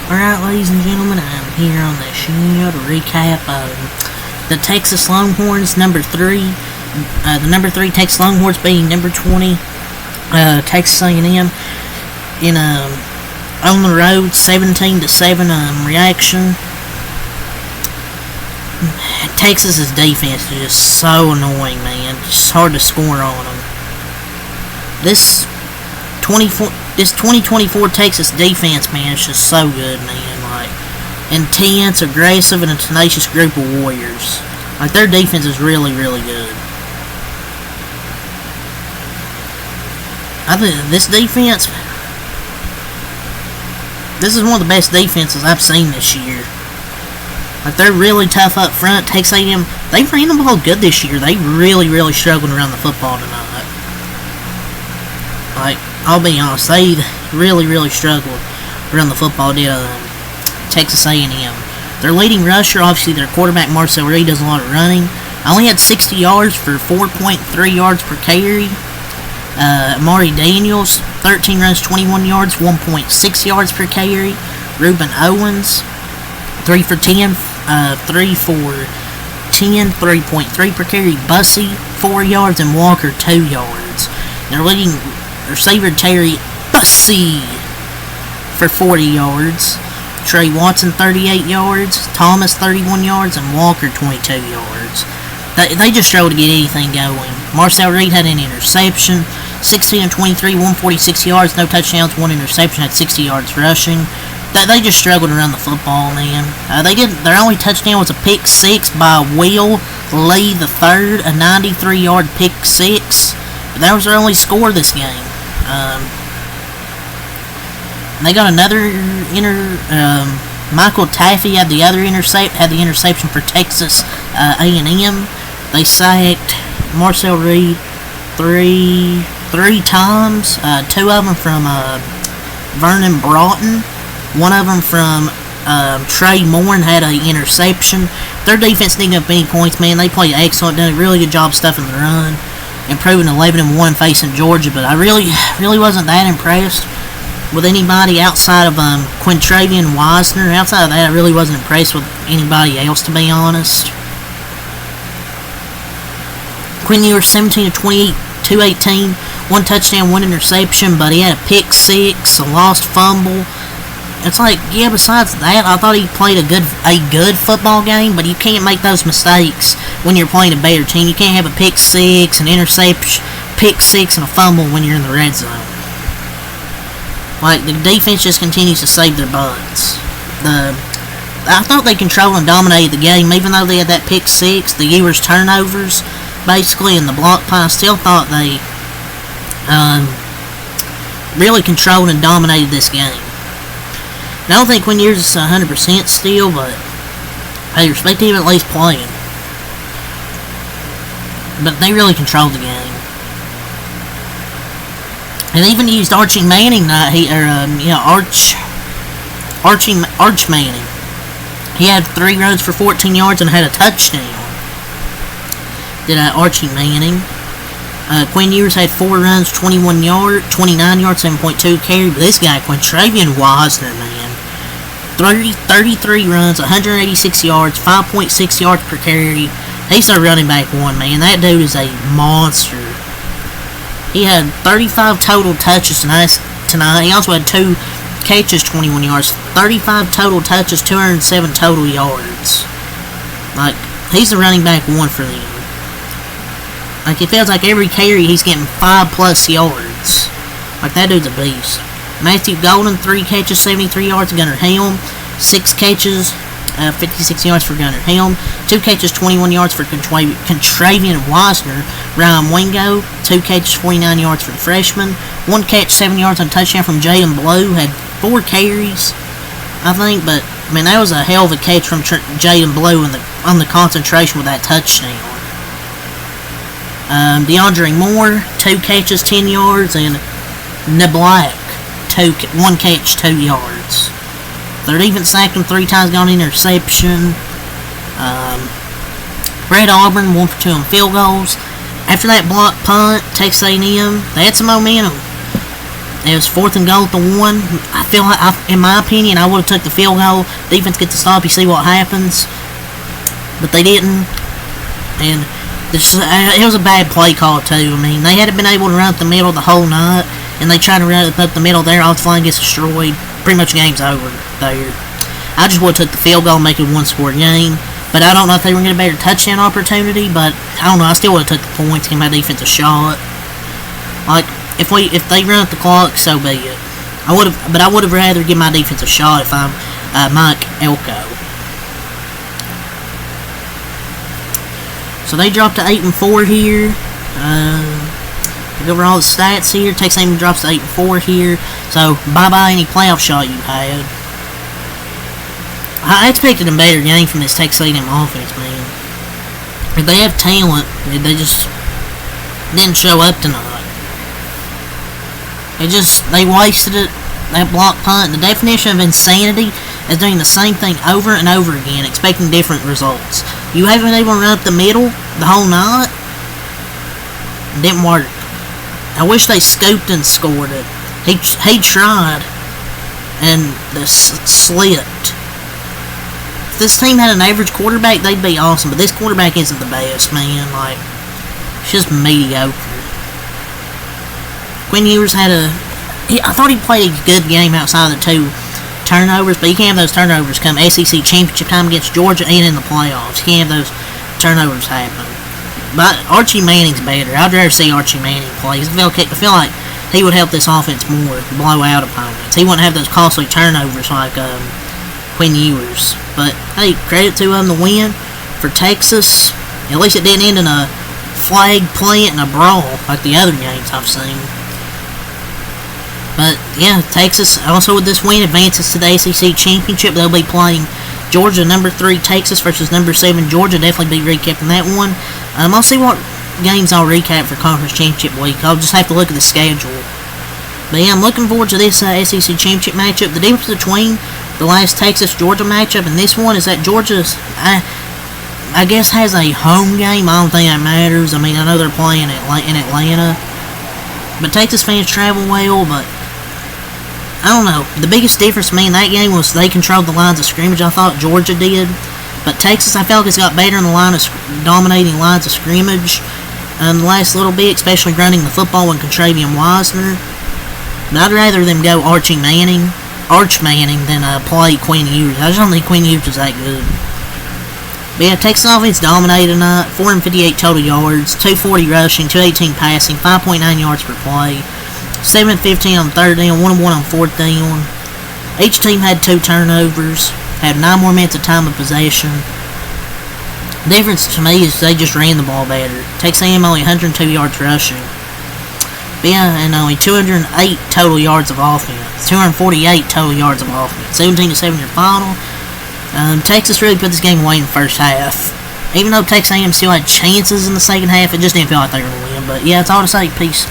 Alright, ladies and gentlemen, I'm here on the show to recap the Texas Longhorns, number 3. The number 3 Texas Longhorns beating number 20 Texas A&M in on the road 17-7 reaction. Texas's defense is just so annoying, man. Just hard to score on them. This 2024 Texas defense, man, is just so good, man. Like, intense, aggressive, and a tenacious group of warriors. Like, their defense is really, really good. I think this defense, this is one of the best defenses I've seen this year. Like, they're really tough up front. Texas A&M, they ran the ball good this year. They really, really struggled around the football tonight. Like, I'll be honest, they really, really struggled around the football, did Texas A&M. Their leading rusher, obviously their quarterback, Marcel Reed, does a lot of running. Only had 60 yards for 4.3 yards per carry. Amari Daniels, 13 runs, 21 yards, 1.6 yards per carry. Ruben Owens, 3 for 10, 3.3 per carry. Bussey, 4 yards, and Walker, 2 yards. Their leading receiver, Terry Bussey, for 40 yards. Trey Watson, 38 yards. Thomas, 31 yards. And Walker, 22 yards. They just struggled to get anything going. Marcel Reed had an interception. 16-23, 146 yards, no touchdowns, 1 interception, had 60 yards rushing. They just struggled around the football, man. Their only touchdown was a pick 6 by Will Lee III, a 93-yard pick 6. But that was their only score this game. They got another Michael Taffy had the interception for Texas A&M. They sacked Marcel Reed three times. 2 of them from Vernon Broughton. 1 of them from Trey Moore had an interception. Their defense didn't give up any points, man. They played excellent, done a really good job stuffing the run, improving 11-1 facing Georgia. But I really wasn't that impressed with anybody outside of Quintravian Wisner. Outside of that, I really wasn't impressed with anybody else, to be honest. Quinn Ewers, 17-28, 218, 1 touchdown, 1 interception, but he had a pick 6, a lost fumble. It's like, yeah, besides that, I thought he played a good football game, but you can't make those mistakes when you're playing a better team. You can't have a pick 6, an interception, pick 6, and a fumble when you're in the red zone. Like, the defense just continues to save their butts. I thought they controlled and dominated the game, even though they had that pick 6, the Ewers turnovers, basically, in the block punt. I still thought they really controlled and dominated this game. And I don't think Quinn Ewers is 100% still, but I respect him at least playing. But they really controlled the game. And even used Archie Manning, Arch Manning. He had 3 runs for 14 yards and had a touchdown. Did Archie Manning. Quinn Ewers had 4 runs, 29 yards, 7.2 carry. But this guy, Quintravian Wisner, man, 33 runs, 186 yards, 5.6 yards per carry. He's our running back 1, man. That dude is a monster. He had 35 total touches tonight. He also had 2 catches, 21 yards, 35 total touches, 207 total yards. Like, he's the running back 1 for them. Like, it feels like every carry he's getting 5+ yards. Like, that dude's a beast. Matthew Golden, 3 catches, 73 yards. Gunnar Helm, 6 catches, 56 yards for Gunnar Helm. 2 catches, 21 yards for Quintravian Wisner. Ryan Wingo, 2 catches, 49 yards for the freshman. 1 catch, 7 yards on a touchdown from Jaden Blue. Had 4 carries, I think. But, I mean, that was a hell of a catch from Jaden Blue on the concentration with that touchdown. DeAndre Moore, 2 catches, 10 yards, and Neblak, 1 catch, 2 yards. They're even sacked him 3 times, got an interception. Brett Auburn, 1 for 2 on field goals. After that block punt, Texas A&M, they had some momentum. It was 4th and goal at the 1. I feel like, in my opinion, I would have took the field goal. Defense gets the stop, you see what happens. But they didn't. And it was a bad play call, too. I mean, they hadn't been able to run up the middle the whole night. And they tried to run up the middle there. Offensive line gets destroyed. Pretty much game's over there. I just would have took the field goal and make it a one-score game. But I don't know if they were going to get a better touchdown opportunity. But I don't know. I still would have took the points, give my defense a shot. Like, if they run up the clock, so be it. I would have rather give my defense a shot if I'm Mike Elko. So they dropped to 8-4 here. Go over all the stats here. Texas A&M drops to 8-4 here. So bye-bye any playoff shot you had. I expected a better game from this Texas A&M offense, man. If they have talent, they just didn't show up tonight. They wasted it. That block punt. The definition of insanity is doing the same thing over and over again, expecting different results. You haven't been able to run up the middle the whole night. It didn't work. I wish they scooped and scored it. He tried, and slipped. If this team had an average quarterback, they'd be awesome. But this quarterback isn't the best, man. Like, it's just mediocre. Quinn Ewers I thought he played a good game outside of the 2 turnovers, but you can't have those turnovers come SEC championship time against Georgia and in the playoffs. You can't have those turnovers happen. But Archie Manning's better. I'd rather see Archie Manning play. I feel like he would help this offense more to blow out opponents. He wouldn't have those costly turnovers like Quinn Ewers. But, hey, credit to him, the win for Texas. At least it didn't end in a flag plant and a brawl like the other games I've seen. But, yeah, Texas, also with this win, advances to the SEC Championship. They'll be playing Georgia, number 3 Texas versus number 7 Georgia. Definitely be recapping that one. I'll see what games I'll recap for Conference Championship Week. I'll just have to look at the schedule. But, yeah, I'm looking forward to this SEC Championship matchup. The difference between the last Texas-Georgia matchup and this one is that Georgia's, I guess, has a home game. I don't think that matters. I mean, I know they're playing in Atlanta. But Texas fans travel well, but I don't know. The biggest difference to me in that game was they controlled the lines of scrimmage. I thought Georgia did. But Texas, I felt like it's got better in the dominating lines of scrimmage in the last little bit, especially running the football with Contravian Wisener. But I'd rather them go Arch Manning, than play Quinn Ewers. I just don't think Quinn Ewers is that good. But yeah, Texas offense dominated tonight. 458 total yards, 240 rushing, 218 passing, 5.9 yards per play. 7-15 on 3rd down, 1-1 on 4th down. Each team had 2 turnovers, had 9 more minutes of time of possession. The difference to me is they just ran the ball better. Texas A&M only 102 yards rushing. But yeah, and only 208 total yards of offense. 248 total yards of offense. 17-7 your final. Texas really put this game away in the first half. Even though Texas A&M still had chances in the second half, it just didn't feel like they were going to win. But yeah, that's all to say. Peace.